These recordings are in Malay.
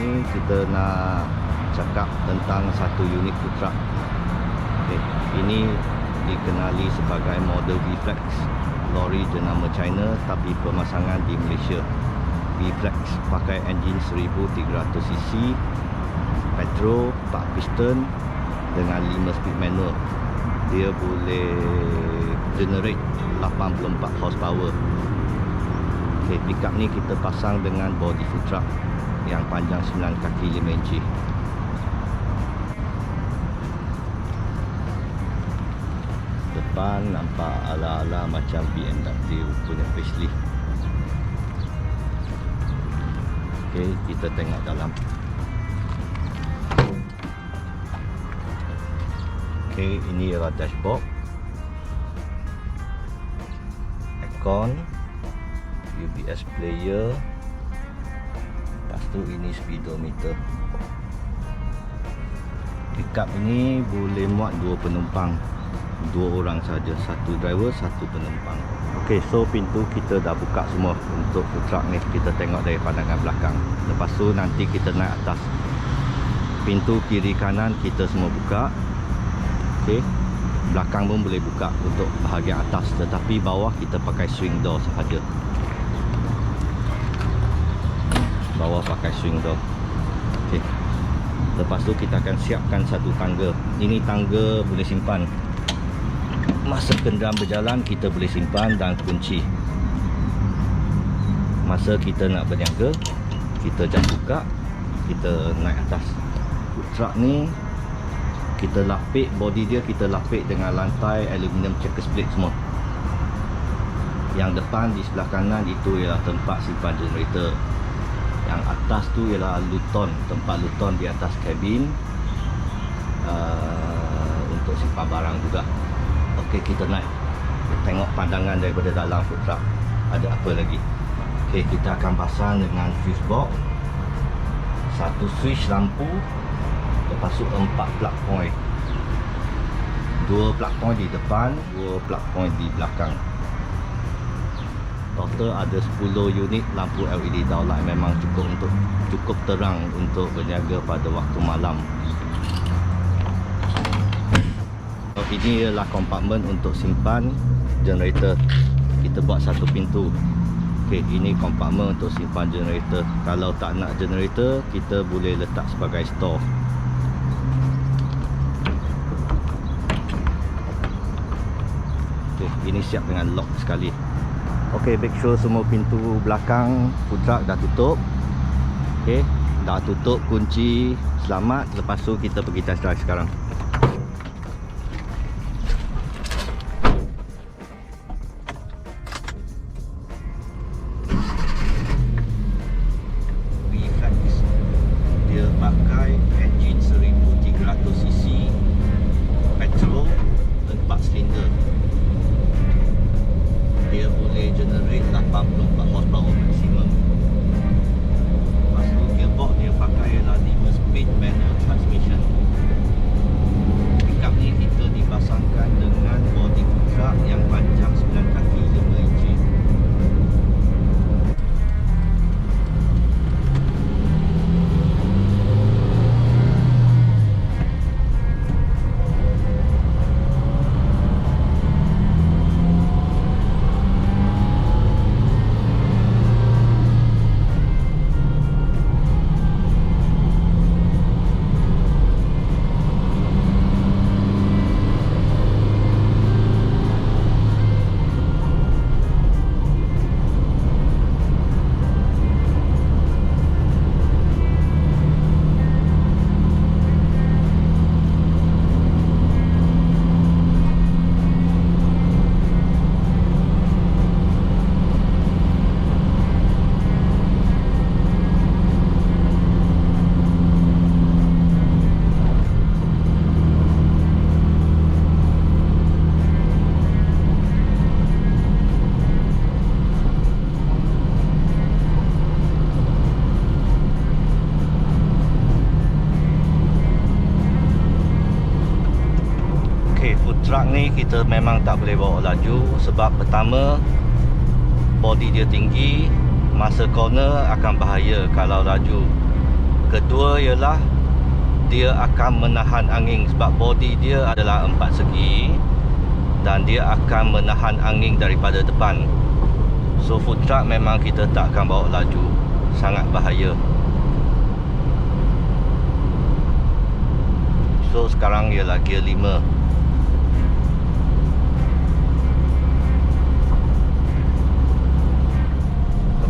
ni kita nak cakap tentang satu unit food truck. Okay. Ini dikenali sebagai model V-Flex, lori jenama China tapi pemasangan di Malaysia. V-Flex pakai enjin 1300cc petrol 4 piston dengan 5 speed manual. Dia boleh generate 84 horsepower. Okay, pickup ni kita pasang dengan body food truck yang panjang 9 kaki 5 inci. Depan nampak ala-ala macam BMW punya facelift. Okay, kita tengok dalam. Okay, ini ialah dashboard, aircon, UBS player, lepas tu ini speedometer. Pickup ini boleh muat 2 penumpang, 2 orang saja, 1 driver 1 penumpang. Ok, so pintu kita dah buka semua untuk food truck ni. Kita tengok dari pandangan belakang. Lepas tu nanti kita naik atas. Pintu kiri kanan kita semua buka. Ok, belakang pun boleh buka untuk bahagian atas, tetapi bawah kita pakai swing door sahaja. Bawah pakai swing door. Ok, lepas tu kita akan siapkan satu tangga. Ini tangga boleh simpan. Masa kenderaan berjalan kita boleh simpan dan kunci. Masa kita nak berniaga, kita just buka, kita naik atas. Food truck ni kita lapik body dia, kita lapik dengan lantai aluminium checker split semua. Yang depan di sebelah kanan itu ialah tempat simpan generator. Yang atas tu ialah luton, tempat luton di atas kabin untuk simpan barang juga. Ok, kita naik tengok pandangan daripada dalam food truck. Ada apa lagi? Ok, kita akan pasang dengan fuse box, satu switch lampu, lepas tu 4 plug point, 2 plug point di depan, 2 plug point di belakang. Total ada 10 unit lampu LED downlight. Memang cukup terang untuk berniaga pada waktu malam. Ini ialah kompartmen untuk simpan generator. Kita buat satu pintu. Ok, ini kompartmen untuk simpan generator. Kalau tak nak generator, kita boleh letak sebagai store. Ok, ini siap dengan lock sekali. Ok, make sure semua pintu belakang food truck dah tutup. Ok, dah tutup, kunci, selamat. Lepas tu kita pergi test drive sekarang. Pakai enjin 1300cc petrol dan 4 silinder. Dia boleh generate 84 horsepower maksimum. Lepas tu gearbox dia pakai ialah 5 speed manual transmission. Pickup ni kita dipasangkan dengan body food truck yang panjang 9 kaki 5 inci. Truck ni kita memang tak boleh bawa laju. Sebab pertama, body dia tinggi, masa corner akan bahaya kalau laju. kedua ialah dia akan menahan angin sebab body dia adalah 4 segi dan dia akan menahan angin daripada depan. So food truck memang kita tak akan bawa laju, sangat bahaya. So sekarang ialah gear 5.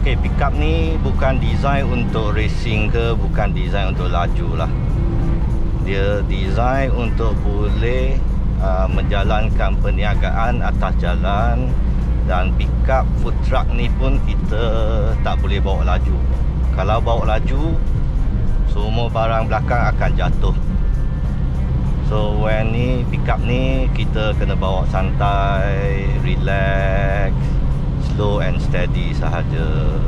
Okay, pickup ni bukan design untuk racing ke, bukan design untuk laju lah. Dia design untuk boleh menjalankan perniagaan atas jalan. Dan pickup food truck ni pun kita tak boleh bawa laju. Kalau bawa laju, semua barang belakang akan jatuh. So when ni pickup ni kita kena bawa santai, relax, slow and steady sahaja.